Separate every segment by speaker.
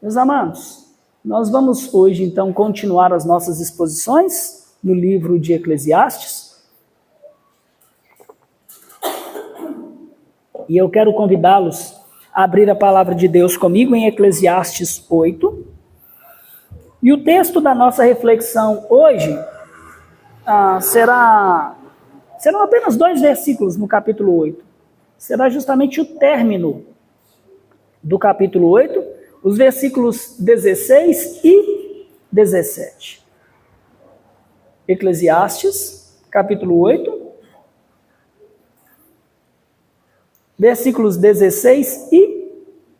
Speaker 1: Meus amados, nós vamos hoje então continuar as nossas exposições no livro de Eclesiastes. E eu quero convidá-los a abrir a palavra de Deus comigo em Eclesiastes 8. E o texto da nossa reflexão hoje serão apenas 2 versículos no capítulo 8. Será justamente o término do capítulo 8, os versículos 16 e 17. Eclesiastes, capítulo 8, versículos 16 e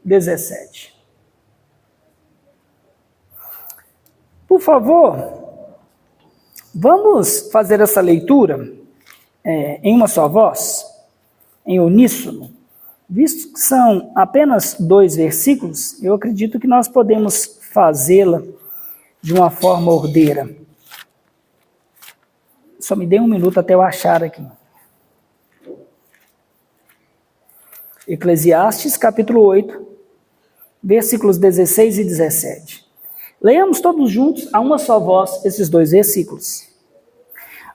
Speaker 1: 17. Por favor, vamos fazer essa leitura em uma só voz, em uníssono. Visto que são apenas 2 versículos, eu acredito que nós podemos fazê-la de uma forma ordeira. Só me dê um minuto até eu achar aqui. Eclesiastes, capítulo 8, versículos 16 e 17. Leamos todos juntos, a uma só voz, esses 2 versículos.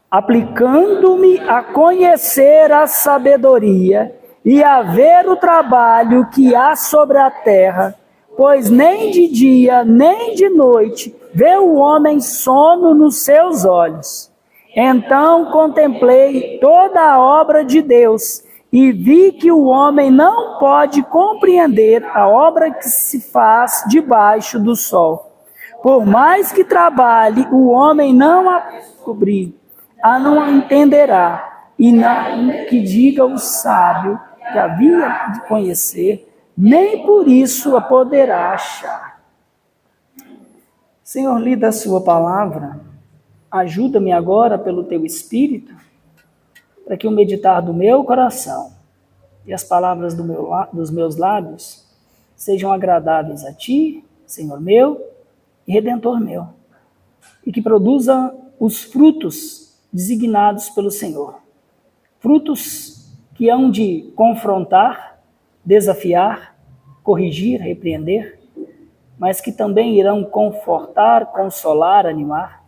Speaker 1: Aplicando-me a conhecer a sabedoria e a ver o trabalho que há sobre a terra, pois nem de dia nem de noite vê o homem sono nos seus olhos. Então contemplei toda a obra de Deus e vi que o homem não pode compreender a obra que se faz debaixo do sol. Por mais que trabalhe, o homem não a descobrir, não a entenderá, e não que diga o sábio que havia de conhecer, nem por isso a poderá achar. Senhor, lida a sua palavra, ajuda-me agora pelo teu Espírito, para que o meditar do meu coração e as palavras dos meus lábios sejam agradáveis a ti, Senhor meu e Redentor meu, e que produza os frutos designados pelo Senhor. Frutos que hão de confrontar, desafiar, corrigir, repreender, mas que também irão confortar, consolar, animar.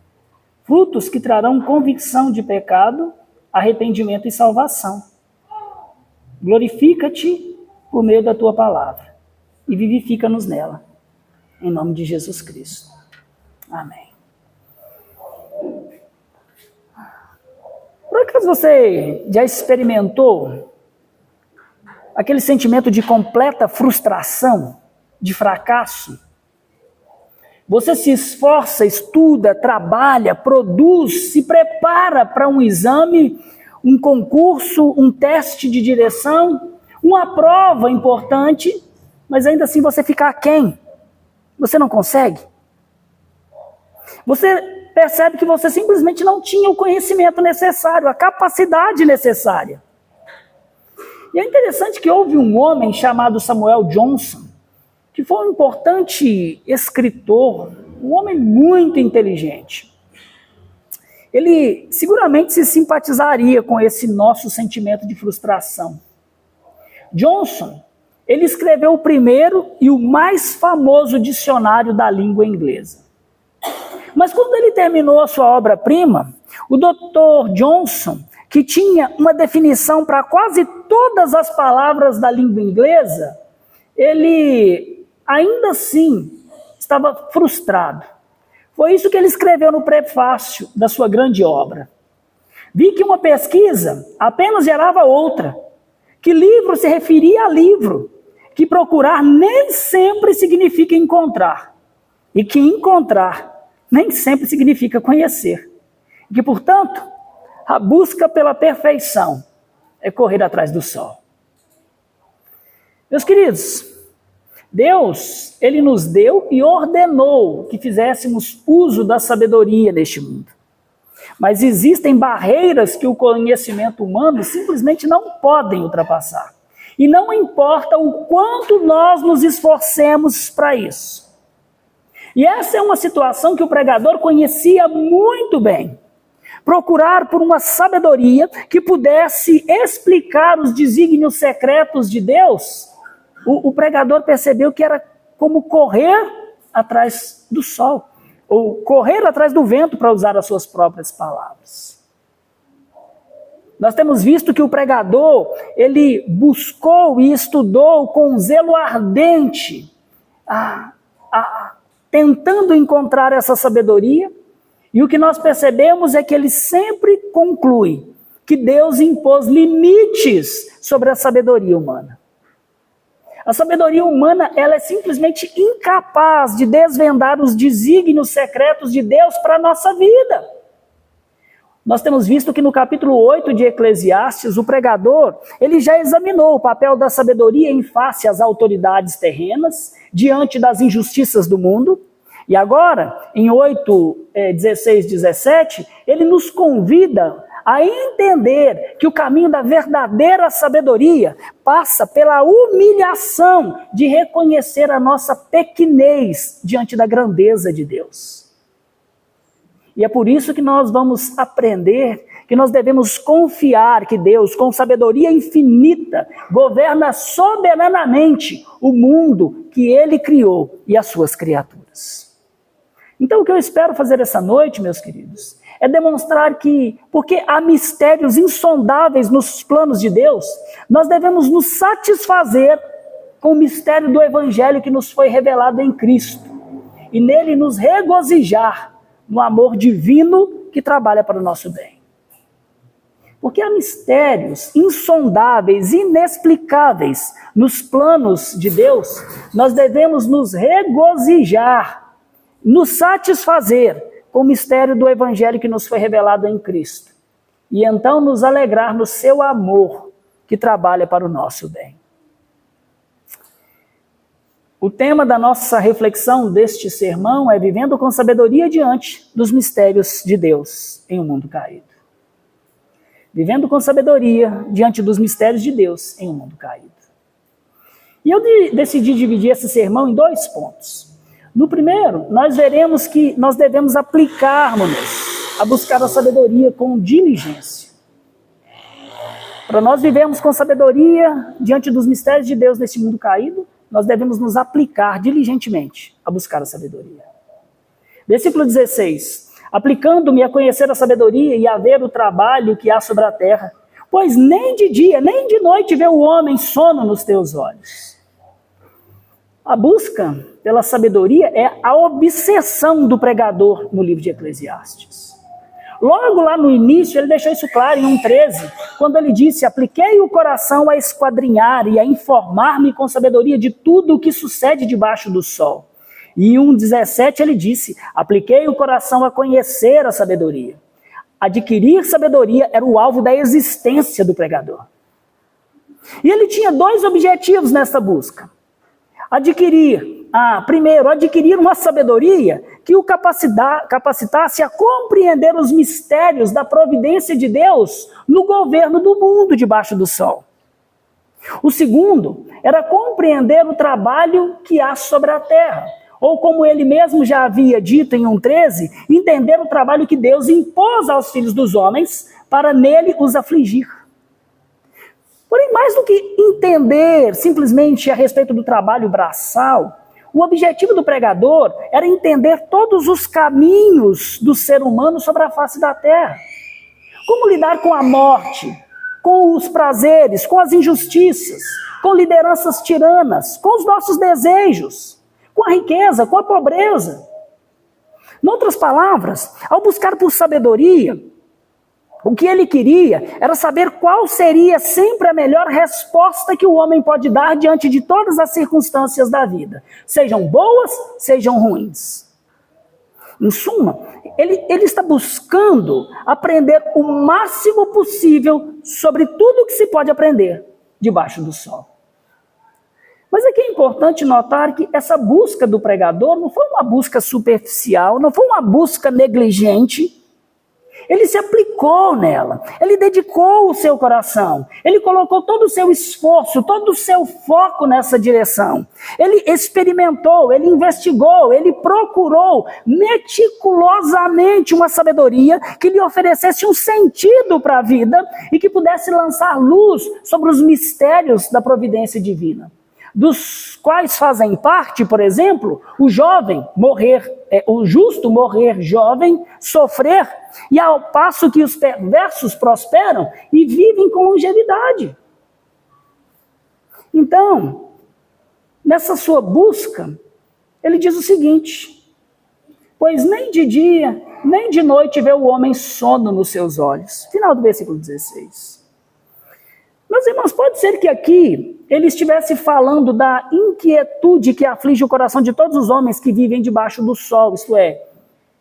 Speaker 1: Frutos que trarão convicção de pecado, arrependimento e salvação. Glorifica-te por meio da tua palavra e vivifica-nos nela. Em nome de Jesus Cristo. Amém. Por acaso você já experimentou aquele sentimento de completa frustração, de fracasso? Você se esforça, estuda, trabalha, produz, se prepara para um exame, um concurso, um teste de direção, uma prova importante, mas ainda assim você fica aquém. Você não consegue? Você percebe que você simplesmente não tinha o conhecimento necessário, a capacidade necessária. E é interessante que houve um homem chamado Samuel Johnson, que foi um importante escritor, um homem muito inteligente. Ele seguramente se simpatizaria com esse nosso sentimento de frustração. Johnson, ele escreveu o primeiro e o mais famoso dicionário da língua inglesa. Mas quando ele terminou a sua obra-prima, o Dr. Johnson, que tinha uma definição para quase todas as palavras da língua inglesa, ele ainda assim estava frustrado. Foi isso que ele escreveu no prefácio da sua grande obra. Vi que uma pesquisa apenas gerava outra, que livro se referia a livro, que procurar nem sempre significa encontrar, e que encontrar nem sempre significa conhecer. E que, portanto, a busca pela perfeição é correr atrás do sol. Meus queridos, Deus, Ele nos deu e ordenou que fizéssemos uso da sabedoria neste mundo. Mas existem barreiras que o conhecimento humano simplesmente não podem ultrapassar. E não importa o quanto nós nos esforcemos para isso. E essa é uma situação que o pregador conhecia muito bem. Procurar por uma sabedoria que pudesse explicar os desígnios secretos de Deus, o pregador percebeu que era como correr atrás do sol, ou correr atrás do vento, para usar as suas próprias palavras. Nós temos visto que o pregador, ele buscou e estudou com zelo ardente, tentando encontrar essa sabedoria, e o que nós percebemos é que ele sempre conclui que Deus impôs limites sobre a sabedoria humana. A sabedoria humana, ela é simplesmente incapaz de desvendar os desígnios secretos de Deus para a nossa vida. Nós temos visto que no capítulo 8 de Eclesiastes, o pregador, ele já examinou o papel da sabedoria em face às autoridades terrenas, diante das injustiças do mundo. E agora, em 16, 17, ele nos convida a entender que o caminho da verdadeira sabedoria passa pela humilhação de reconhecer a nossa pequenez diante da grandeza de Deus. E é por isso que nós vamos aprender que nós devemos confiar que Deus, com sabedoria infinita, governa soberanamente o mundo que Ele criou e as suas criaturas. Então o que eu espero fazer essa noite, meus queridos, é demonstrar que, porque há mistérios insondáveis nos planos de Deus, nós devemos nos satisfazer com o mistério do Evangelho que nos foi revelado em Cristo, e nele nos regozijar no amor divino que trabalha para o nosso bem. Porque há mistérios insondáveis, inexplicáveis nos planos de Deus, nós devemos nos regozijar, nos satisfazer com o mistério do Evangelho que nos foi revelado em Cristo. E então nos alegrar no seu amor que trabalha para o nosso bem. O tema da nossa reflexão deste sermão é vivendo com sabedoria diante dos mistérios de Deus em um mundo caído. Vivendo com sabedoria diante dos mistérios de Deus em um mundo caído. E eu decidi dividir esse sermão em 2 pontos. No primeiro, nós veremos que nós devemos aplicarmos-nos a buscar a sabedoria com diligência. Para nós vivermos com sabedoria diante dos mistérios de Deus neste mundo caído, nós devemos nos aplicar diligentemente a buscar a sabedoria. Versículo 16. Aplicando-me a conhecer a sabedoria e a ver o trabalho que há sobre a terra, pois nem de dia, nem de noite vê o homem sono nos teus olhos. A busca pela sabedoria é a obsessão do pregador no livro de Eclesiastes. Logo lá no início, ele deixou isso claro em 1,13, quando ele disse: apliquei o coração a esquadrinhar e a informar-me com sabedoria de tudo o que sucede debaixo do sol. E em 1,17 ele disse: apliquei o coração a conhecer a sabedoria. Adquirir sabedoria era o alvo da existência do pregador. E ele tinha 2 objetivos nessa busca. Primeiro, adquirir uma sabedoria que o capacitasse a compreender os mistérios da providência de Deus no governo do mundo debaixo do sol. O segundo era compreender o trabalho que há sobre a terra, ou como ele mesmo já havia dito em 1,13, entender o trabalho que Deus impôs aos filhos dos homens para nele os afligir. Porém, mais do que entender simplesmente a respeito do trabalho braçal, o objetivo do pregador era entender todos os caminhos do ser humano sobre a face da terra. Como lidar com a morte, com os prazeres, com as injustiças, com lideranças tiranas, com os nossos desejos, com a riqueza, com a pobreza. Em outras palavras, ao buscar por sabedoria, o que ele queria era saber qual seria sempre a melhor resposta que o homem pode dar diante de todas as circunstâncias da vida, sejam boas, sejam ruins. Em suma, ele está buscando aprender o máximo possível sobre tudo que se pode aprender debaixo do sol. Mas aqui é importante notar que essa busca do pregador não foi uma busca superficial, não foi uma busca negligente. Ele se aplicou nela, ele dedicou o seu coração, ele colocou todo o seu esforço, todo o seu foco nessa direção. Ele experimentou, ele investigou, ele procurou meticulosamente uma sabedoria que lhe oferecesse um sentido para a vida e que pudesse lançar luz sobre os mistérios da providência divina. dos quais fazem parte, por exemplo, o justo morrer jovem, sofrer, e ao passo que os perversos prosperam e vivem com longevidade. Então, nessa sua busca, ele diz o seguinte: pois nem de dia, nem de noite vê o homem sono nos seus olhos. Final do versículo 16. Meus irmãos, pode ser que aqui ele estivesse falando da inquietude que aflige o coração de todos os homens que vivem debaixo do sol, isto é,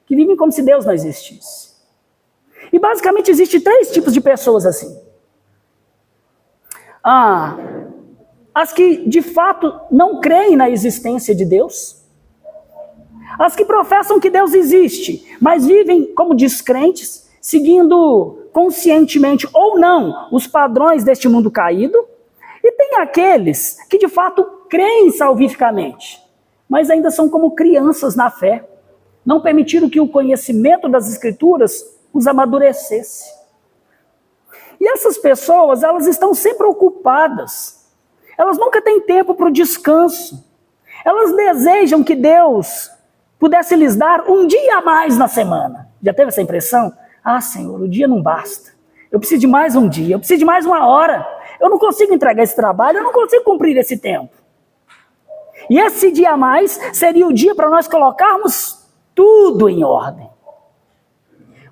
Speaker 1: que vivem como se Deus não existisse. E basicamente existem 3 tipos de pessoas assim. As que de fato não creem na existência de Deus, as que professam que Deus existe, mas vivem como descrentes, seguindo conscientemente ou não os padrões deste mundo caído, e tem aqueles que de fato creem salvificamente, mas ainda são como crianças na fé, não permitiram que o conhecimento das Escrituras os amadurecesse. E essas pessoas, elas estão sempre ocupadas, elas nunca têm tempo para o descanso, elas desejam que Deus pudesse lhes dar um dia a mais na semana. Já teve essa impressão? Senhor, o dia não basta. Eu preciso de mais um dia, eu preciso de mais uma hora. Eu não consigo entregar esse trabalho, eu não consigo cumprir esse tempo. E esse dia a mais seria o dia para nós colocarmos tudo em ordem.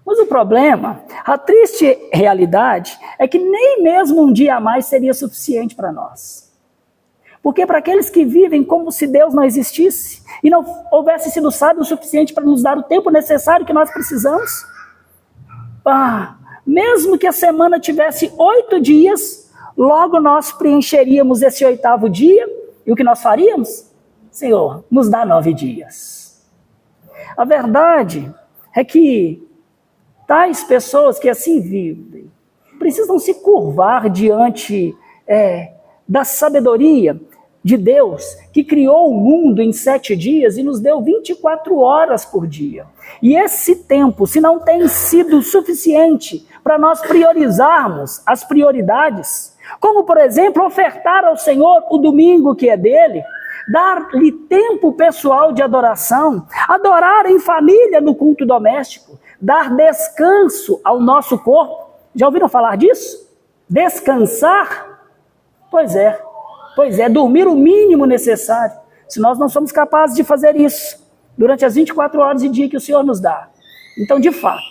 Speaker 1: Mas o problema, a triste realidade, é que nem mesmo um dia a mais seria suficiente para nós. Porque para aqueles que vivem como se Deus não existisse e não houvesse sido sábio o suficiente para nos dar o tempo necessário que nós precisamos, mesmo que a semana tivesse 8 dias, logo nós preencheríamos esse 8º dia, e o que nós faríamos? Senhor, nos dá 9 dias. A verdade é que tais pessoas que assim vivem precisam se curvar diante da sabedoria de Deus, que criou o mundo em 7 dias e nos deu 24 horas por dia. E esse tempo, se não tem sido suficiente para nós priorizarmos as prioridades, como por exemplo, ofertar ao Senhor o domingo que é dele, dar-lhe tempo pessoal de adoração, adorar em família no culto doméstico, dar descanso ao nosso corpo. Já ouviram falar disso? Descansar? Pois é, dormir o mínimo necessário. Se nós não somos capazes de fazer isso durante as 24 horas de dia que o Senhor nos dá, então de fato,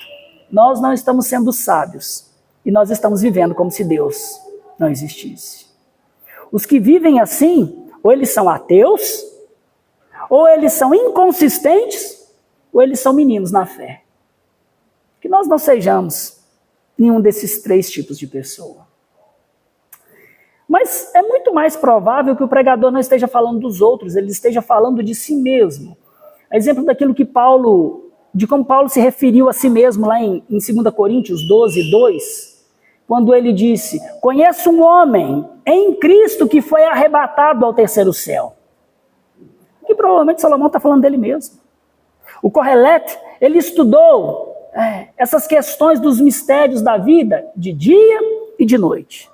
Speaker 1: nós não estamos sendo sábios e nós estamos vivendo como se Deus não existisse. Os que vivem assim, ou eles são ateus, ou eles são inconsistentes, ou eles são meninos na fé. Que nós não sejamos nenhum desses 3 tipos de pessoa. Mas é muito mais provável que o pregador não esteja falando dos outros, ele esteja falando de si mesmo. Exemplo daquilo que de como Paulo se referiu a si mesmo lá em 2 Coríntios 12, 2, quando ele disse: conheço um homem em Cristo que foi arrebatado ao 3º céu. Que provavelmente Salomão está falando dele mesmo. O Correlete, ele estudou essas questões dos mistérios da vida de dia e de noite.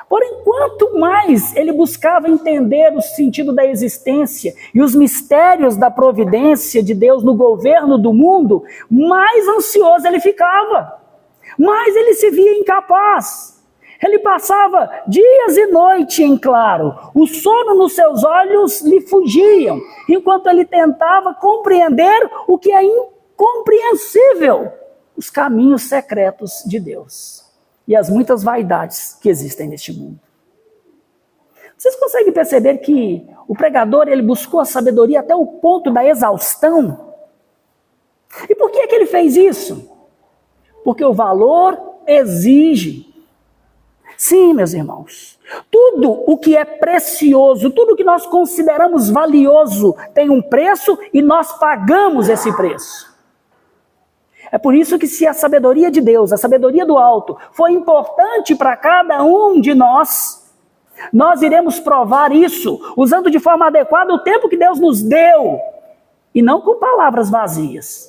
Speaker 1: Porém, quanto mais ele buscava entender o sentido da existência e os mistérios da providência de Deus no governo do mundo, mais ansioso ele ficava, mais ele se via incapaz. Ele passava dias e noite em claro, o sono nos seus olhos lhe fugiam, enquanto ele tentava compreender o que é incompreensível, os caminhos secretos de Deus e as muitas vaidades que existem neste mundo. Vocês conseguem perceber que o pregador ele buscou a sabedoria até o ponto da exaustão? E por que é que ele fez isso? Porque o valor exige. Sim, meus irmãos, tudo o que é precioso, tudo o que nós consideramos valioso tem um preço e nós pagamos esse preço. É por isso que se a sabedoria de Deus, a sabedoria do alto, for importante para cada um de nós iremos provar isso usando de forma adequada o tempo que Deus nos deu e não com palavras vazias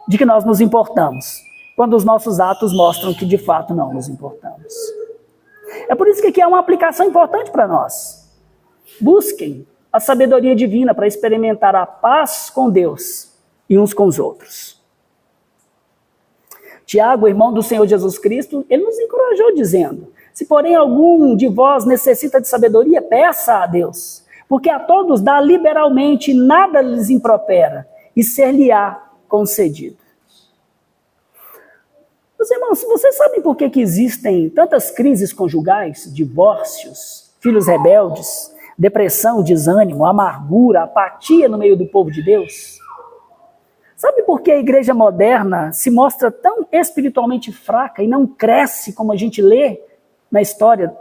Speaker 1: de que nós nos importamos, quando os nossos atos mostram que de fato não nos importamos. É por isso que aqui é uma aplicação importante para nós. Busquem a sabedoria divina para experimentar a paz com Deus e uns com os outros. Tiago, irmão do Senhor Jesus Cristo, ele nos encorajou dizendo: se porém algum de vós necessita de sabedoria, peça a Deus, porque a todos dá liberalmente e nada lhes impropera, e ser-lhe-á concedido. Meus irmãos, vocês sabem por que existem tantas crises conjugais, divórcios, filhos rebeldes, depressão, desânimo, amargura, apatia no meio do povo de Deus? Sabe por que a igreja moderna se mostra tão espiritualmente fraca e não cresce como a gente lê na história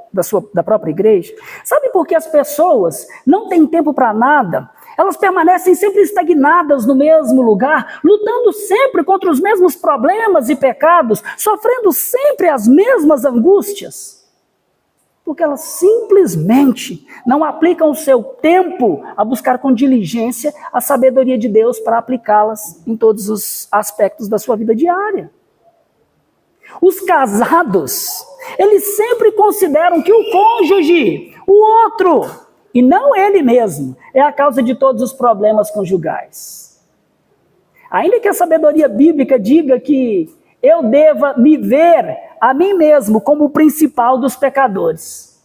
Speaker 1: da própria igreja? Sabe por que as pessoas não têm tempo para nada? Elas permanecem sempre estagnadas no mesmo lugar, lutando sempre contra os mesmos problemas e pecados, sofrendo sempre as mesmas angústias. Porque elas simplesmente não aplicam o seu tempo a buscar com diligência a sabedoria de Deus para aplicá-las em todos os aspectos da sua vida diária. Os casados, eles sempre consideram que o cônjuge, o outro, e não ele mesmo, é a causa de todos os problemas conjugais. Ainda que a sabedoria bíblica diga que eu deva me ver a mim mesmo como o principal dos pecadores,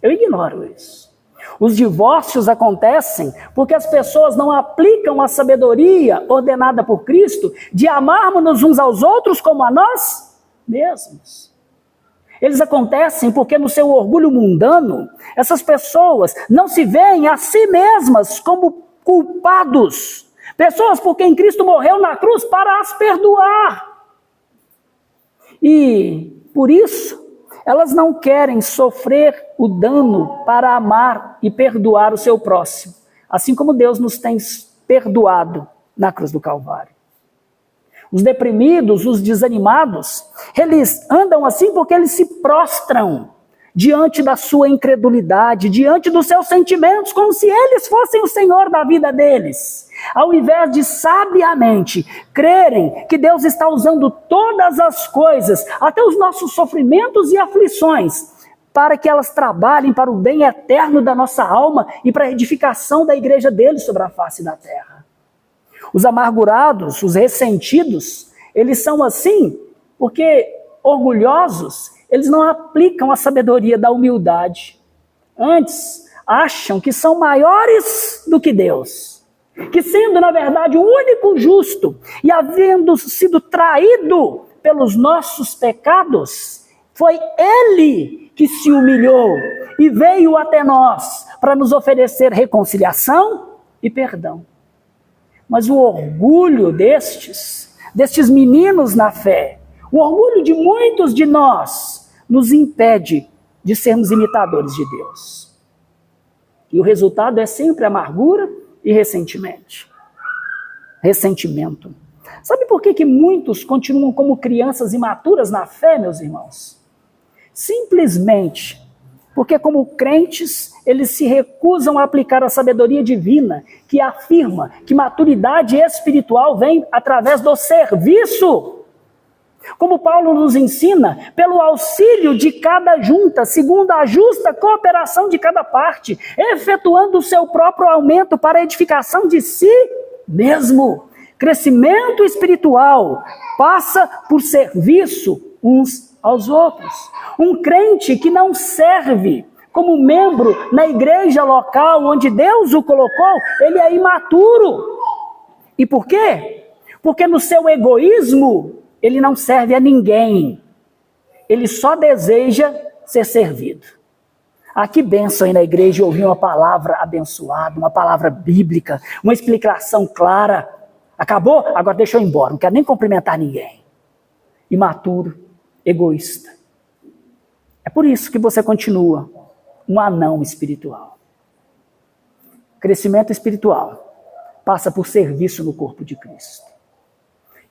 Speaker 1: eu ignoro isso. Os divórcios acontecem porque as pessoas não aplicam a sabedoria ordenada por Cristo de amarmos uns aos outros como a nós mesmos. Eles acontecem porque no seu orgulho mundano, essas pessoas não se veem a si mesmas como culpados. Pessoas por quem Cristo morreu na cruz para as perdoar. E, por isso, elas não querem sofrer o dano para amar e perdoar o seu próximo, assim como Deus nos tem perdoado na cruz do Calvário. Os deprimidos, os desanimados, eles andam assim porque eles se prostram diante da sua incredulidade, diante dos seus sentimentos, como se eles fossem o Senhor da vida deles. Ao invés de sabiamente crerem que Deus está usando todas as coisas, até os nossos sofrimentos e aflições, para que elas trabalhem para o bem eterno da nossa alma e para a edificação da igreja dele sobre a face da terra. Os amargurados, os ressentidos, eles são assim porque orgulhosos, eles não aplicam a sabedoria da humildade. Antes, acham que são maiores do que Deus. Que sendo, na verdade, o único justo e havendo sido traído pelos nossos pecados, foi Ele que se humilhou e veio até nós para nos oferecer reconciliação e perdão. Mas o orgulho destes meninos na fé, o orgulho de muitos de nós, nos impede de sermos imitadores de Deus. E o resultado é sempre amargura e ressentimento. Sabe por que muitos continuam como crianças imaturas na fé, meus irmãos? Simplesmente porque, como crentes, eles se recusam a aplicar a sabedoria divina, que afirma que maturidade espiritual vem através do serviço. Como Paulo nos ensina, pelo auxílio de cada junta, segundo a justa cooperação de cada parte, efetuando o seu próprio aumento para a edificação de si mesmo. Crescimento espiritual passa por serviço uns aos outros. Um crente que não serve como membro na igreja local onde Deus o colocou, ele é imaturo. E por quê? Porque no seu egoísmo, ele não serve a ninguém. Ele só deseja ser servido. Ah, que bênção aí na igreja ouvir uma palavra abençoada, uma palavra bíblica, uma explicação clara. Acabou? Agora deixa eu ir embora, não quero nem cumprimentar ninguém. Imaturo, egoísta. É por isso que você continua um anão espiritual. Crescimento espiritual passa por serviço no corpo de Cristo.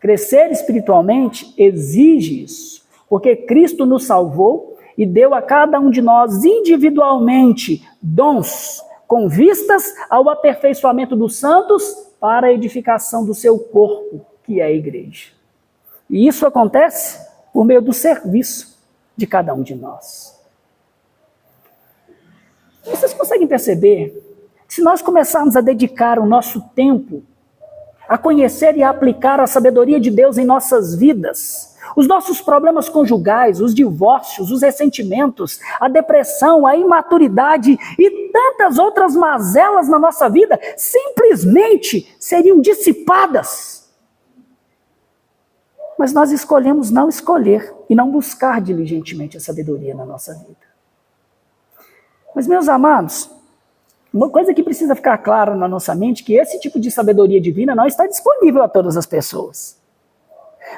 Speaker 1: Crescer espiritualmente exige isso, porque Cristo nos salvou e deu a cada um de nós individualmente dons com vistas ao aperfeiçoamento dos santos para a edificação do seu corpo, que é a igreja. E isso acontece por meio do serviço de cada um de nós. Vocês conseguem perceber Se nós começarmos a dedicar o nosso tempo a conhecer e a aplicar a sabedoria de Deus em nossas vidas, os nossos problemas conjugais, os divórcios, os ressentimentos, a depressão, a imaturidade e tantas outras mazelas na nossa vida simplesmente seriam dissipadas. Mas nós escolhemos não escolher e não buscar diligentemente a sabedoria na nossa vida. Mas, meus amados, uma coisa que precisa ficar clara na nossa mente é que esse tipo de sabedoria divina não está disponível a todas as pessoas.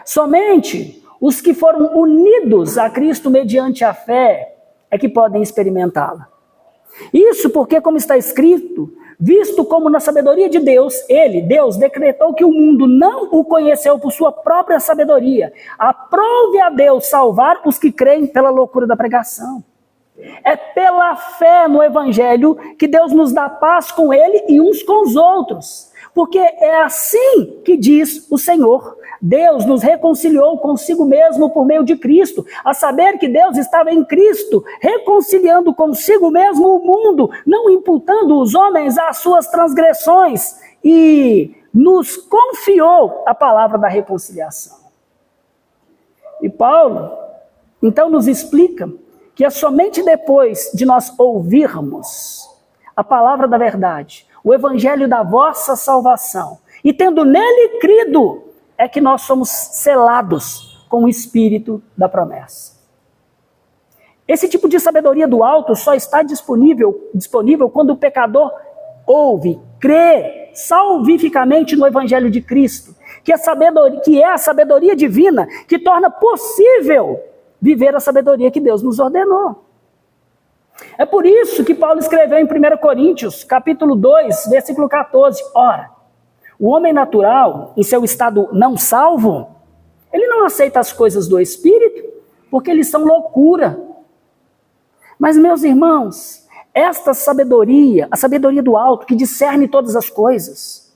Speaker 1: Somente os que foram unidos a Cristo mediante a fé é que podem experimentá-la. Isso porque, como está escrito, visto como na sabedoria de Deus, Deus, decretou que o mundo não o conheceu por sua própria sabedoria, aprove a Deus salvar os que creem pela loucura da pregação. É pela fé no Evangelho que Deus nos dá paz com Ele e uns com os outros. Porque é assim que diz o Senhor. Deus nos reconciliou consigo mesmo por meio de Cristo. A saber que Deus estava em Cristo, reconciliando consigo mesmo o mundo, não imputando os homens às suas transgressões. E nos confiou a palavra da reconciliação. E Paulo, então, nos explica que é somente depois de nós ouvirmos a palavra da verdade, o evangelho da vossa salvação, e tendo nele crido, é que nós somos selados com o espírito da promessa. Esse tipo de sabedoria do alto só está disponível quando o pecador ouve, crê salvificamente no evangelho de Cristo, que é a sabedoria divina que torna possível viver a sabedoria que Deus nos ordenou. É por isso que Paulo escreveu em 1 Coríntios, capítulo 2, versículo 14. Ora, o homem natural, em seu estado não salvo, ele não aceita as coisas do Espírito, porque eles são loucura. Mas, meus irmãos, esta sabedoria, a sabedoria do alto, que discerne todas as coisas,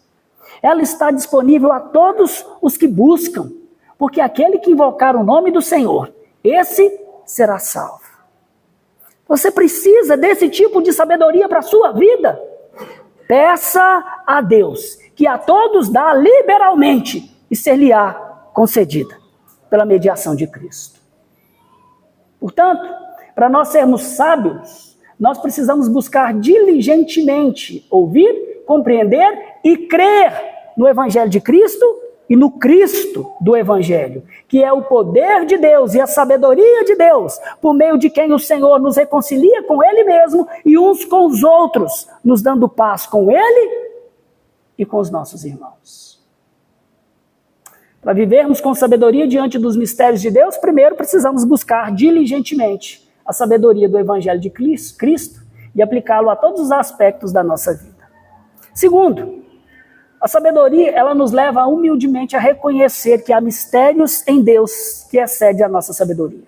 Speaker 1: ela está disponível a todos os que buscam, porque aquele que invocar o nome do Senhor, esse será salvo. Você precisa desse tipo de sabedoria para a sua vida? Peça a Deus, que a todos dá liberalmente e ser-lhe-á concedida pela mediação de Cristo. Portanto, para nós sermos sábios, nós precisamos buscar diligentemente ouvir, compreender e crer no Evangelho de Cristo e no Cristo do Evangelho, que é o poder de Deus e a sabedoria de Deus, por meio de quem o Senhor nos reconcilia com Ele mesmo e uns com os outros, nos dando paz com Ele e com os nossos irmãos. Para vivermos com sabedoria diante dos mistérios de Deus, primeiro precisamos buscar diligentemente a sabedoria do Evangelho de Cristo e aplicá-lo a todos os aspectos da nossa vida. Segundo, a sabedoria, ela nos leva humildemente a reconhecer que há mistérios em Deus que excedem a nossa sabedoria.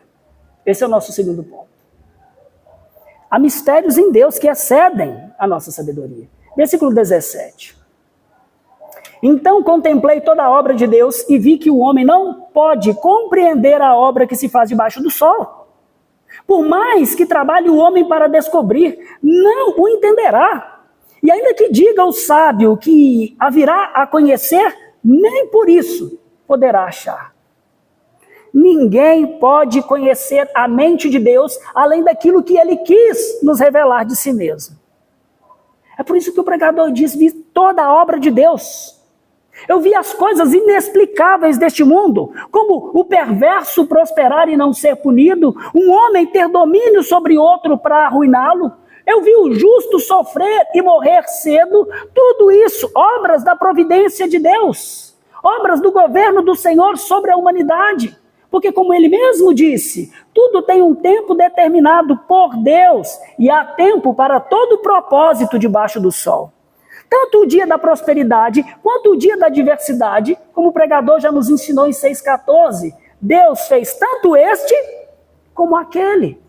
Speaker 1: Esse é o nosso segundo ponto. Há mistérios em Deus que excedem a nossa sabedoria. Versículo 17. Então contemplei toda a obra de Deus e vi que o homem não pode compreender a obra que se faz debaixo do sol. Por mais que trabalhe o homem para descobrir, não o entenderá. E ainda que diga o sábio que haverá a conhecer, nem por isso poderá achar. Ninguém pode conhecer a mente de Deus além daquilo que Ele quis nos revelar de si mesmo. É por isso que o pregador diz, vi toda a obra de Deus. Eu vi as coisas inexplicáveis deste mundo, como o perverso prosperar e não ser punido, um homem ter domínio sobre outro para arruiná-lo. Eu vi o justo sofrer e morrer cedo, tudo isso, obras da providência de Deus, obras do governo do Senhor sobre a humanidade. Porque como ele mesmo disse, tudo tem um tempo determinado por Deus e há tempo para todo propósito debaixo do sol. Tanto o dia da prosperidade quanto o dia da adversidade, como o pregador já nos ensinou em 6,14, Deus fez tanto este como aquele.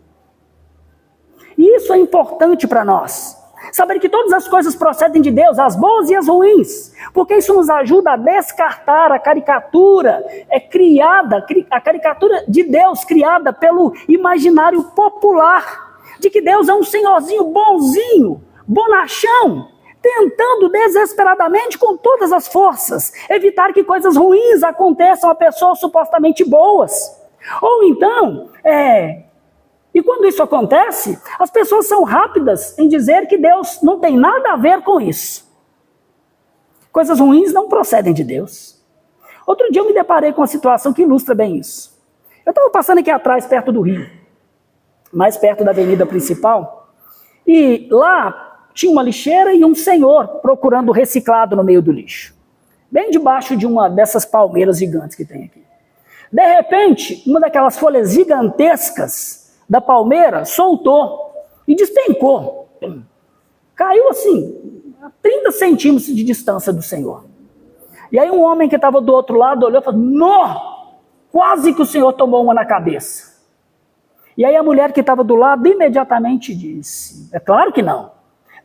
Speaker 1: E isso é importante para nós. Saber que todas as coisas procedem de Deus, as boas e as ruins. Porque isso nos ajuda a descartar a caricatura a caricatura de Deus criada pelo imaginário popular. De que Deus é um senhorzinho bonzinho, bonachão, tentando desesperadamente com todas as forças evitar que coisas ruins aconteçam a pessoas supostamente boas. Ou então, e quando isso acontece, as pessoas são rápidas em dizer que Deus não tem nada a ver com isso. Coisas ruins não procedem de Deus. Outro dia eu me deparei com uma situação que ilustra bem isso. Eu estava passando aqui atrás, perto do rio, mais perto da avenida principal, e lá tinha uma lixeira e um senhor procurando reciclado no meio do lixo, bem debaixo de uma dessas palmeiras gigantes que tem aqui. De repente, uma daquelas folhas gigantescas da palmeira soltou e despencou. Caiu assim, a 30 centímetros de distância do senhor. E aí um homem que estava do outro lado olhou e falou: "Nó, quase que o senhor tomou uma na cabeça." E aí a mulher que estava do lado imediatamente disse: "É claro que não.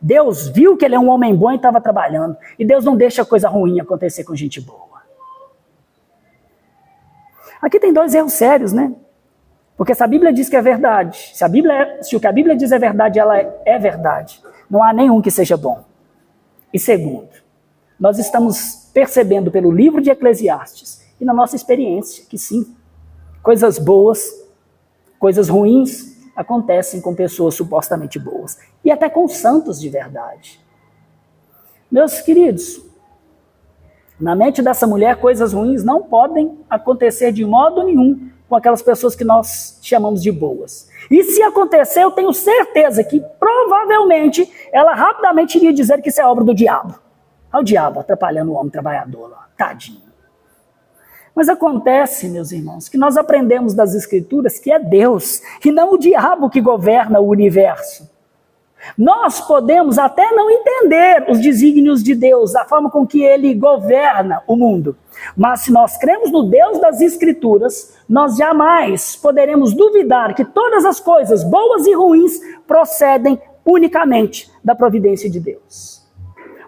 Speaker 1: Deus viu que ele é um homem bom e estava trabalhando. E Deus não deixa coisa ruim acontecer com gente boa." Aqui tem dois erros sérios, né? Porque se a Bíblia diz que é verdade, se o que a Bíblia diz é verdade, ela é verdade. Não há nenhum que seja bom. E segundo, nós estamos percebendo pelo livro de Eclesiastes e na nossa experiência que sim, coisas boas, coisas ruins acontecem com pessoas supostamente boas. E até com santos de verdade. Meus queridos, na mente dessa mulher, coisas ruins não podem acontecer de modo nenhum com aquelas pessoas que nós chamamos de boas. E se acontecer, eu tenho certeza que provavelmente ela rapidamente iria dizer que isso é obra do diabo. Olha o diabo atrapalhando o homem trabalhador lá, tadinho. Mas acontece, meus irmãos, que nós aprendemos das Escrituras que é Deus e não o diabo que governa o universo. Nós podemos até não entender os desígnios de Deus, a forma com que ele governa o mundo. Mas se nós cremos no Deus das Escrituras, nós jamais poderemos duvidar que todas as coisas boas e ruins procedem unicamente da providência de Deus.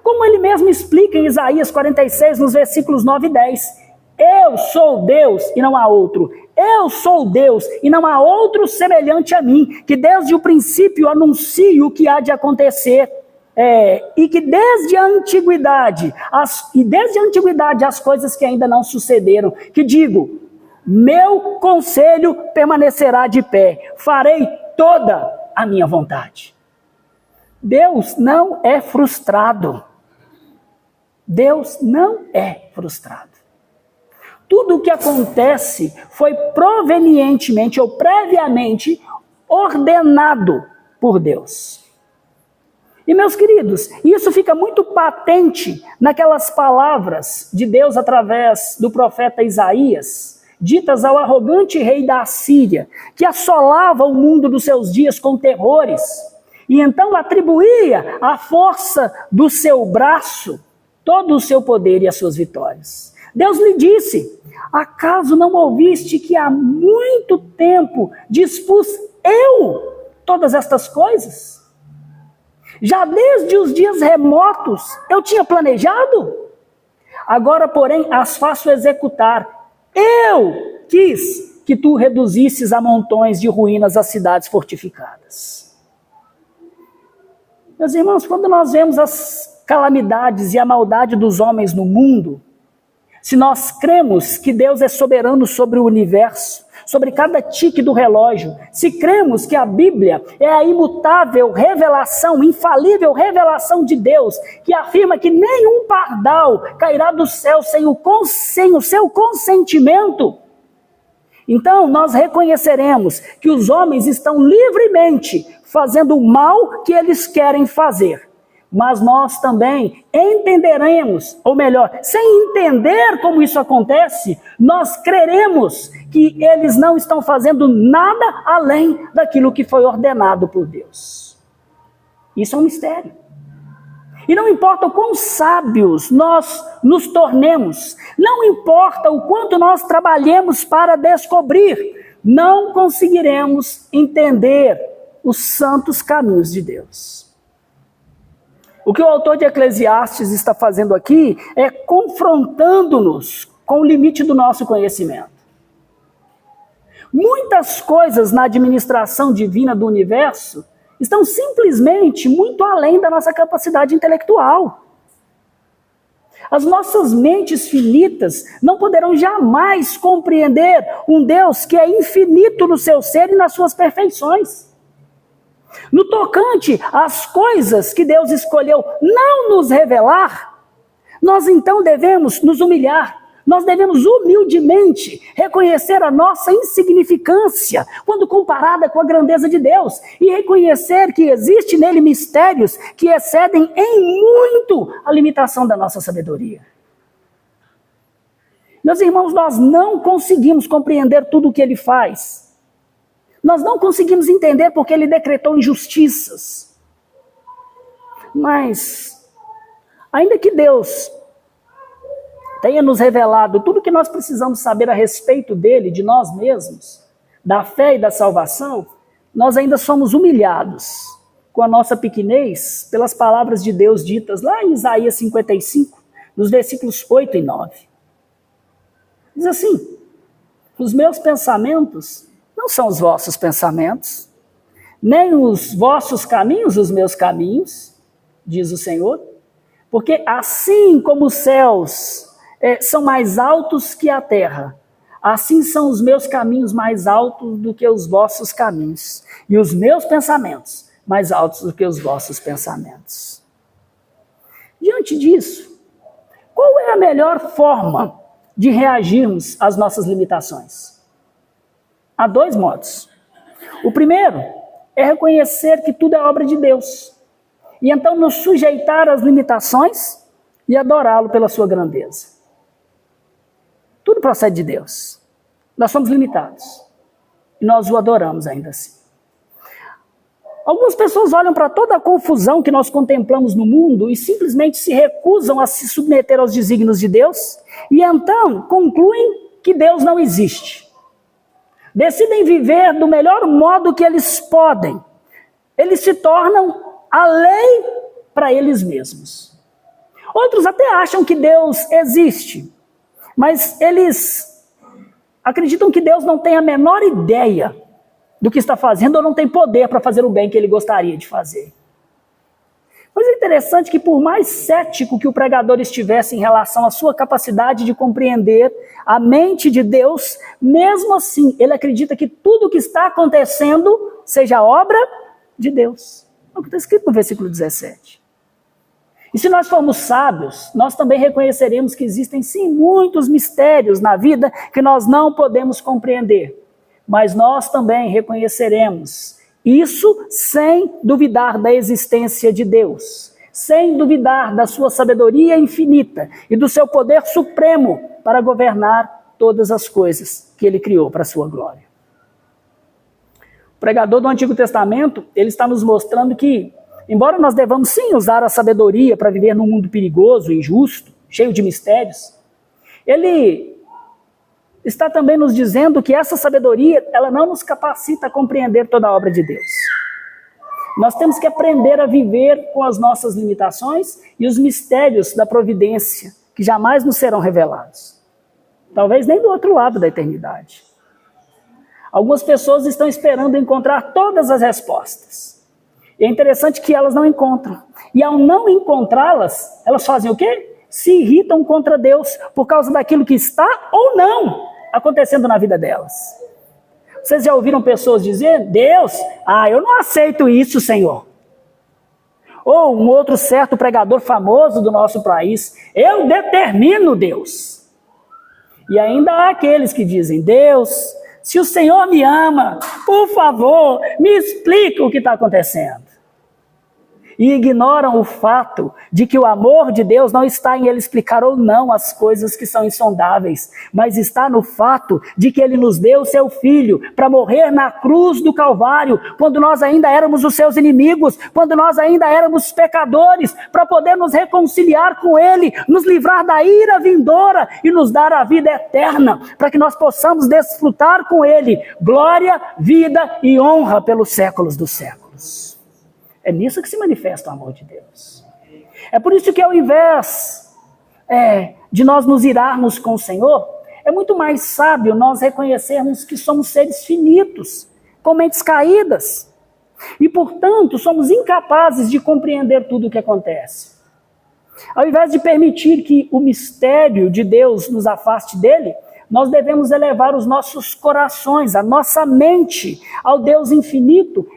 Speaker 1: Como ele mesmo explica em Isaías 46, nos versículos 9 e 10. Eu sou Deus e não há outro. Eu sou Deus e não há outro semelhante a mim, que desde o princípio anuncio o que há de acontecer, e que desde a antiguidade, as coisas que ainda não sucederam, que digo, meu conselho permanecerá de pé, farei toda a minha vontade. Deus não é frustrado. Deus não é frustrado. Tudo o que acontece foi provenientemente ou previamente ordenado por Deus. E meus queridos, isso fica muito patente naquelas palavras de Deus através do profeta Isaías, ditas ao arrogante rei da Assíria, que assolava o mundo dos seus dias com terrores, e então atribuía à força do seu braço todo o seu poder e as suas vitórias. Deus lhe disse: acaso não ouviste que há muito tempo dispus eu todas estas coisas? Já desde os dias remotos eu tinha planejado? Agora, porém, as faço executar. Eu quis que tu reduzisses a montões de ruínas as cidades fortificadas. Meus irmãos, quando nós vemos as calamidades e a maldade dos homens no mundo, se nós cremos que Deus é soberano sobre o universo, sobre cada tique do relógio, se cremos que a Bíblia é a imutável revelação, infalível revelação de Deus, que afirma que nenhum pardal cairá do céu sem o seu consentimento, então nós reconheceremos que os homens estão livremente fazendo o mal que eles querem fazer. Mas nós também entenderemos, ou melhor, sem entender como isso acontece, nós creremos que eles não estão fazendo nada além daquilo que foi ordenado por Deus. Isso é um mistério. E não importa o quão sábios nós nos tornemos, não importa o quanto nós trabalhemos para descobrir, não conseguiremos entender os santos caminhos de Deus. O que o autor de Eclesiastes está fazendo aqui é confrontando-nos com o limite do nosso conhecimento. Muitas coisas na administração divina do universo estão simplesmente muito além da nossa capacidade intelectual. As nossas mentes finitas não poderão jamais compreender um Deus que é infinito no seu ser e nas suas perfeições. No tocante às coisas que Deus escolheu não nos revelar, nós então devemos nos humilhar. Nós devemos humildemente reconhecer a nossa insignificância quando comparada com a grandeza de Deus e reconhecer que existe nele mistérios que excedem em muito a limitação da nossa sabedoria. Meus irmãos, nós não conseguimos compreender tudo o que ele faz. Nós não conseguimos entender porque ele decretou injustiças. Mas, ainda que Deus tenha nos revelado tudo o que nós precisamos saber a respeito dele, de nós mesmos, da fé e da salvação, nós ainda somos humilhados com a nossa pequenez pelas palavras de Deus ditas lá em Isaías 55, nos versículos 8 e 9. Diz assim: os meus pensamentos não são os vossos pensamentos, nem os vossos caminhos os meus caminhos, diz o Senhor, porque assim como os céus são mais altos que a terra, assim são os meus caminhos mais altos do que os vossos caminhos, e os meus pensamentos mais altos do que os vossos pensamentos. Diante disso, qual é a melhor forma de reagirmos às nossas limitações? Há dois modos. O primeiro é reconhecer que tudo é obra de Deus, e então nos sujeitar às limitações e adorá-lo pela sua grandeza. Tudo procede de Deus. Nós somos limitados. E nós o adoramos ainda assim. Algumas pessoas olham para toda a confusão que nós contemplamos no mundo e simplesmente se recusam a se submeter aos desígnios de Deus e então concluem que Deus não existe. Decidem viver do melhor modo que eles podem. Eles se tornam a lei para eles mesmos. Outros até acham que Deus existe, mas eles acreditam que Deus não tem a menor ideia do que está fazendo ou não tem poder para fazer o bem que ele gostaria de fazer. Mas é interessante que por mais cético que o pregador estivesse em relação à sua capacidade de compreender a mente de Deus, mesmo assim ele acredita que tudo o que está acontecendo seja obra de Deus. É o que está escrito no versículo 17. E se nós formos sábios, nós também reconheceremos que existem sim muitos mistérios na vida que nós não podemos compreender. Mas nós também reconheceremos isso sem duvidar da existência de Deus, sem duvidar da sua sabedoria infinita e do seu poder supremo para governar todas as coisas que ele criou para a sua glória. O pregador do Antigo Testamento, ele está nos mostrando que, embora nós devamos sim usar a sabedoria para viver num mundo perigoso, injusto, cheio de mistérios, ele está também nos dizendo que essa sabedoria, ela não nos capacita a compreender toda a obra de Deus. Nós temos que aprender a viver com as nossas limitações e os mistérios da providência, que jamais nos serão revelados. Talvez nem do outro lado da eternidade. Algumas pessoas estão esperando encontrar todas as respostas. E é interessante que elas não encontram. E ao não encontrá-las, elas fazem o quê? Se irritam contra Deus por causa daquilo que está ou não acontecendo na vida delas. Vocês já ouviram pessoas dizer: Deus, eu não aceito isso, Senhor. Ou um outro certo pregador famoso do nosso país: eu determino Deus. E ainda há aqueles que dizem: Deus, se o Senhor me ama, por favor, me explica o que está acontecendo. E ignoram o fato de que o amor de Deus não está em Ele explicar ou não as coisas que são insondáveis, mas está no fato de que Ele nos deu o seu Filho para morrer na cruz do Calvário, quando nós ainda éramos os seus inimigos, quando nós ainda éramos pecadores, para poder nos reconciliar com Ele, nos livrar da ira vindoura e nos dar a vida eterna, para que nós possamos desfrutar com Ele glória, vida e honra pelos séculos dos séculos. É nisso que se manifesta o amor de Deus. É por isso que ao invés de nós nos irarmos com o Senhor, é muito mais sábio nós reconhecermos que somos seres finitos, com mentes caídas. E, portanto, somos incapazes de compreender tudo o que acontece. Ao invés de permitir que o mistério de Deus nos afaste dele, nós devemos elevar os nossos corações, a nossa mente ao Deus infinito,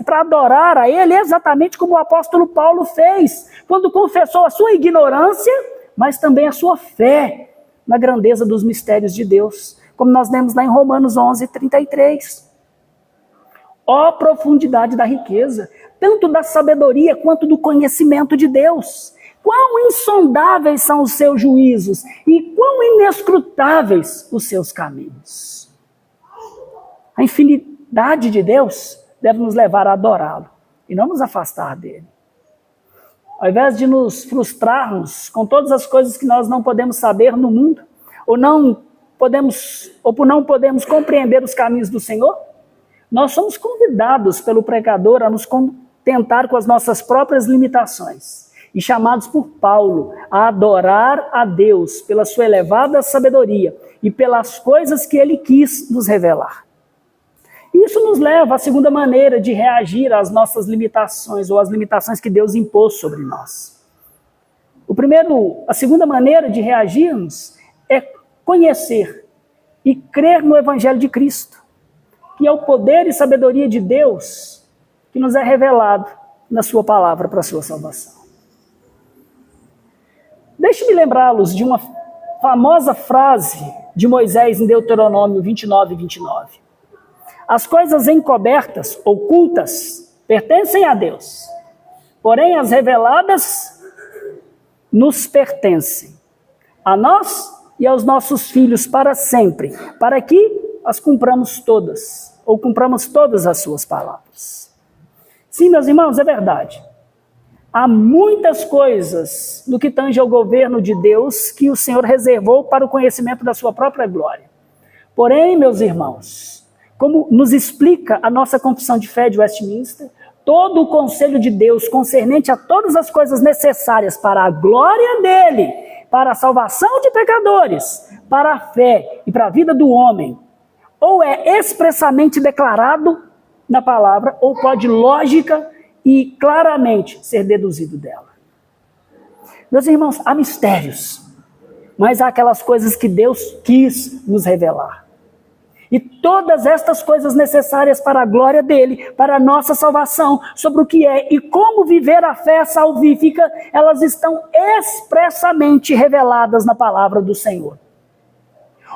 Speaker 1: para adorar a Ele exatamente como o apóstolo Paulo fez, quando confessou a sua ignorância, mas também a sua fé na grandeza dos mistérios de Deus, como nós lemos lá em Romanos 11:33. Ó profundidade da riqueza, tanto da sabedoria quanto do conhecimento de Deus! Quão insondáveis são os seus juízos e quão inescrutáveis os seus caminhos. A infinidade de Deus deve nos levar a adorá-lo e não nos afastar dele. Ao invés de nos frustrarmos com todas as coisas que nós não podemos saber no mundo, ou por não podemos compreender os caminhos do Senhor, nós somos convidados pelo pregador a nos contentar com as nossas próprias limitações e chamados por Paulo a adorar a Deus pela sua elevada sabedoria e pelas coisas que ele quis nos revelar. Isso nos leva à segunda maneira de reagir às nossas limitações ou às limitações que Deus impôs sobre nós. A segunda maneira de reagirmos é conhecer e crer no Evangelho de Cristo, que é o poder e sabedoria de Deus que nos é revelado na sua palavra para a sua salvação. Deixe-me lembrá-los de uma famosa frase de Moisés em Deuteronômio 29:29. As coisas encobertas, ocultas, pertencem a Deus, porém as reveladas nos pertencem, a nós e aos nossos filhos para sempre, para que as cumpramos todas, ou cumpramos todas as suas palavras. Sim, meus irmãos, é verdade. Há muitas coisas no que tange ao governo de Deus que o Senhor reservou para o conhecimento da sua própria glória. Porém, meus irmãos, como nos explica a nossa confissão de fé de Westminster, todo o conselho de Deus concernente a todas as coisas necessárias para a glória dele, para a salvação de pecadores, para a fé e para a vida do homem, ou é expressamente declarado na palavra, ou pode lógica e claramente ser deduzido dela. Meus irmãos, há mistérios, mas há aquelas coisas que Deus quis nos revelar. E todas estas coisas necessárias para a glória dele, para a nossa salvação, sobre o que é e como viver a fé salvífica, elas estão expressamente reveladas na palavra do Senhor.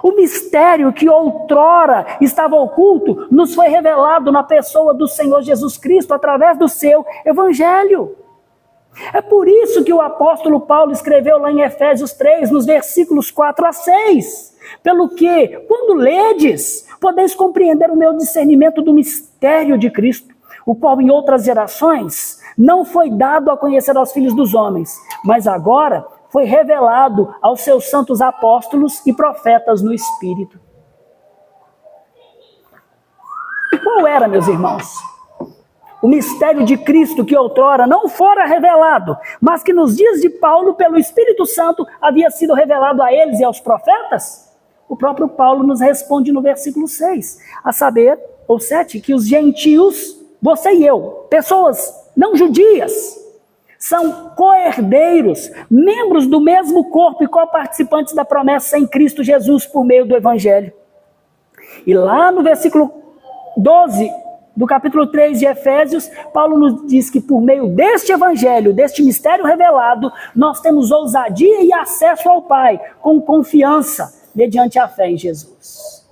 Speaker 1: O mistério que outrora estava oculto nos foi revelado na pessoa do Senhor Jesus Cristo através do seu Evangelho. É por isso que o apóstolo Paulo escreveu lá em Efésios 3, nos versículos 4-6. Pelo que, quando ledes, podeis compreender o meu discernimento do mistério de Cristo, o qual em outras gerações não foi dado a conhecer aos filhos dos homens, mas agora foi revelado aos seus santos apóstolos e profetas no Espírito. E qual era, meus irmãos, o mistério de Cristo que outrora não fora revelado, mas que nos dias de Paulo, pelo Espírito Santo, havia sido revelado a eles e aos profetas? O próprio Paulo nos responde no versículo 6, a saber, ou 7, que os gentios, você e eu, pessoas não judias, são co-herdeiros, membros do mesmo corpo e co-participantes da promessa em Cristo Jesus por meio do Evangelho. E lá no versículo 12 do capítulo 3 de Efésios, Paulo nos diz que por meio deste Evangelho, deste mistério revelado, nós temos ousadia e acesso ao Pai, com confiança, mediante a fé em Jesus.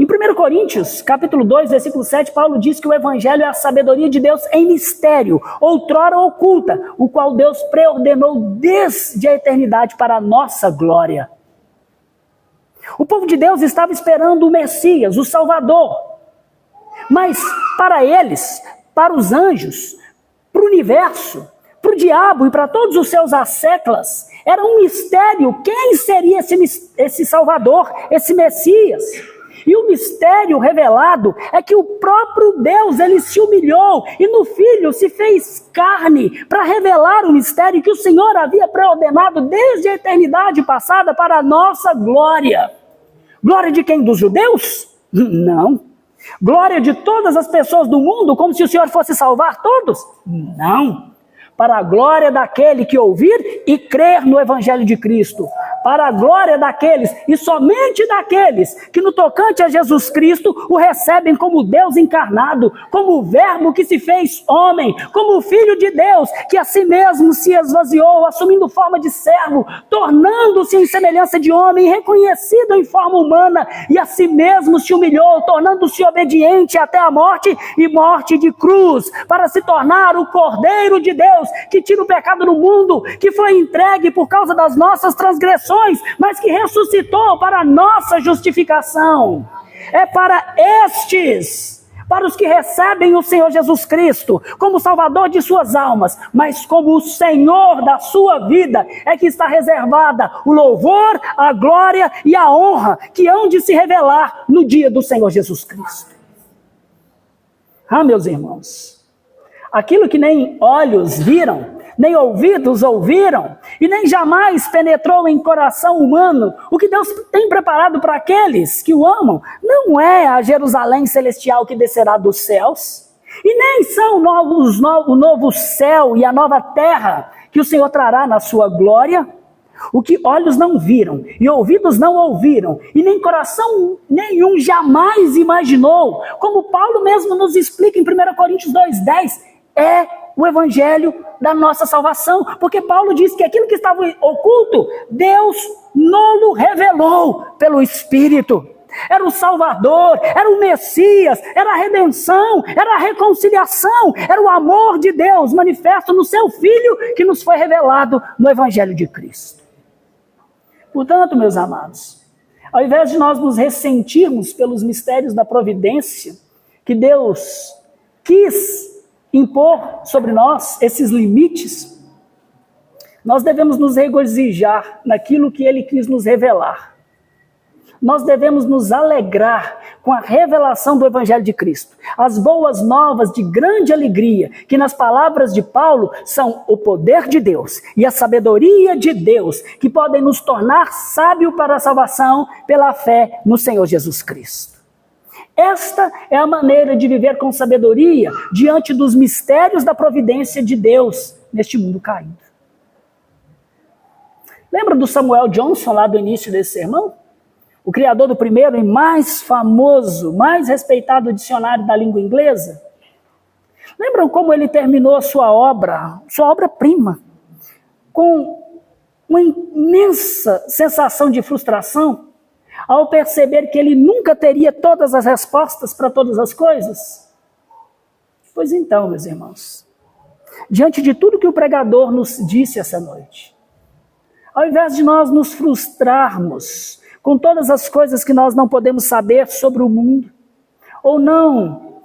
Speaker 1: Em 1 Coríntios, capítulo 2, versículo 7, Paulo diz que o Evangelho é a sabedoria de Deus em mistério, outrora oculta, o qual Deus preordenou desde a eternidade para a nossa glória. O povo de Deus estava esperando o Messias, o Salvador. Mas para eles, para os anjos, para o universo, para o diabo e para todos os seus asseclas, era um mistério quem seria esse Salvador, esse Messias. E o mistério revelado é que o próprio Deus, ele se humilhou e no Filho se fez carne para revelar o mistério que o Senhor havia preordenado desde a eternidade passada para a nossa glória. Glória de quem? Dos judeus? Não. Glória de todas as pessoas do mundo, como se o Senhor fosse salvar todos? Não. Para a glória daquele que ouvir e crer no Evangelho de Cristo. Para a glória daqueles, e somente daqueles, que no tocante a Jesus Cristo, o recebem como Deus encarnado, como o Verbo que se fez homem, como o Filho de Deus, que a si mesmo se esvaziou, assumindo forma de servo, tornando-se em semelhança de homem, reconhecido em forma humana, e a si mesmo se humilhou, tornando-se obediente até a morte, e morte de cruz, para se tornar o Cordeiro de Deus, que tira o pecado do mundo, que foi entregue por causa das nossas transgressões, mas que ressuscitou para a nossa justificação. É para estes, para os que recebem o Senhor Jesus Cristo como Salvador de suas almas, mas como o Senhor da sua vida, é que está reservada o louvor, a glória e a honra que hão de se revelar no dia do Senhor Jesus Cristo. Ah, meus irmãos, aquilo que nem olhos viram, nem ouvidos ouviram, e nem jamais penetrou em coração humano, o que Deus tem preparado para aqueles que o amam, não é a Jerusalém celestial que descerá dos céus, e nem são o novo céu e a nova terra que o Senhor trará na sua glória. O que olhos não viram, e ouvidos não ouviram, e nem coração nenhum jamais imaginou, como Paulo mesmo nos explica em 1 Coríntios 2,10, é o evangelho da nossa salvação, porque Paulo diz que aquilo que estava oculto, Deus nolo revelou pelo Espírito. Era o Salvador, era o Messias, era a redenção, era a reconciliação, era o amor de Deus manifesto no seu Filho, que nos foi revelado no evangelho de Cristo. Portanto, meus amados, ao invés de nós nos ressentirmos pelos mistérios da providência, que Deus quis impor sobre nós esses limites, nós devemos nos regozijar naquilo que Ele quis nos revelar. Nós devemos nos alegrar com a revelação do Evangelho de Cristo. As boas novas de grande alegria, que nas palavras de Paulo são o poder de Deus e a sabedoria de Deus, que podem nos tornar sábios para a salvação pela fé no Senhor Jesus Cristo. Esta é a maneira de viver com sabedoria diante dos mistérios da providência de Deus neste mundo caído. Lembra do Samuel Johnson lá do início desse sermão? O criador do primeiro e mais famoso, mais respeitado dicionário da língua inglesa? Lembram como ele terminou a sua obra-prima, com uma imensa sensação de frustração, ao perceber que ele nunca teria todas as respostas para todas as coisas? Pois então, meus irmãos, diante de tudo que o pregador nos disse essa noite, ao invés de nós nos frustrarmos com todas as coisas que nós não podemos saber sobre o mundo, ou não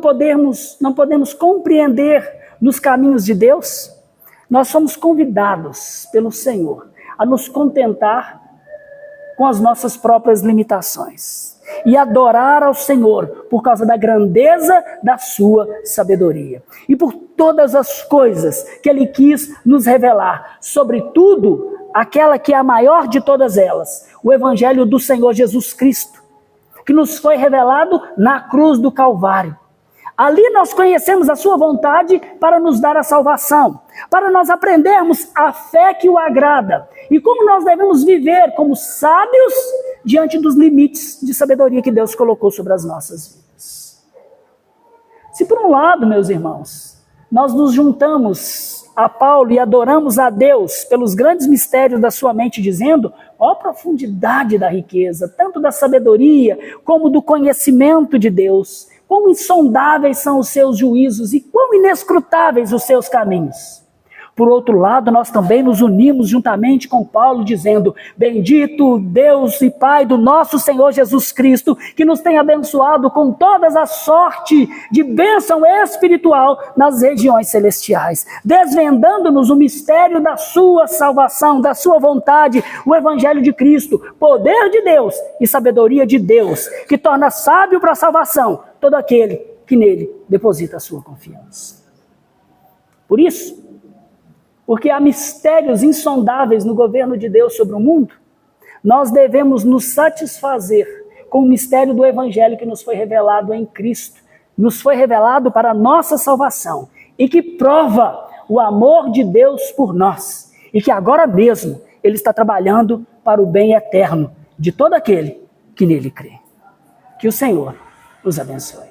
Speaker 1: podemos compreender nos caminhos de Deus, nós somos convidados pelo Senhor a nos contentar com as nossas próprias limitações e adorar ao Senhor por causa da grandeza da sua sabedoria e por todas as coisas que Ele quis nos revelar, sobretudo aquela que é a maior de todas elas, o Evangelho do Senhor Jesus Cristo, que nos foi revelado na cruz do Calvário. Ali nós conhecemos a sua vontade para nos dar a salvação, para nós aprendermos a fé que o agrada e como nós devemos viver como sábios diante dos limites de sabedoria que Deus colocou sobre as nossas vidas. Se por um lado, meus irmãos, nós nos juntamos a Paulo e adoramos a Deus pelos grandes mistérios da sua mente, dizendo, ó profundidade da riqueza, tanto da sabedoria como do conhecimento de Deus, quão insondáveis são os seus juízos e quão inescrutáveis os seus caminhos. Por outro lado, nós também nos unimos juntamente com Paulo, dizendo, bendito Deus e Pai do nosso Senhor Jesus Cristo, que nos tem abençoado com todas a sorte de bênção espiritual nas regiões celestiais, desvendando-nos o mistério da sua salvação, da sua vontade, o Evangelho de Cristo, poder de Deus e sabedoria de Deus, que torna sábio para a salvação todo aquele que nele deposita a sua confiança. Por isso, porque há mistérios insondáveis no governo de Deus sobre o mundo, nós devemos nos satisfazer com o mistério do Evangelho que nos foi revelado em Cristo, nos foi revelado para a nossa salvação e que prova o amor de Deus por nós e que agora mesmo Ele está trabalhando para o bem eterno de todo aquele que nele crê. Que o Senhor nos abençoe.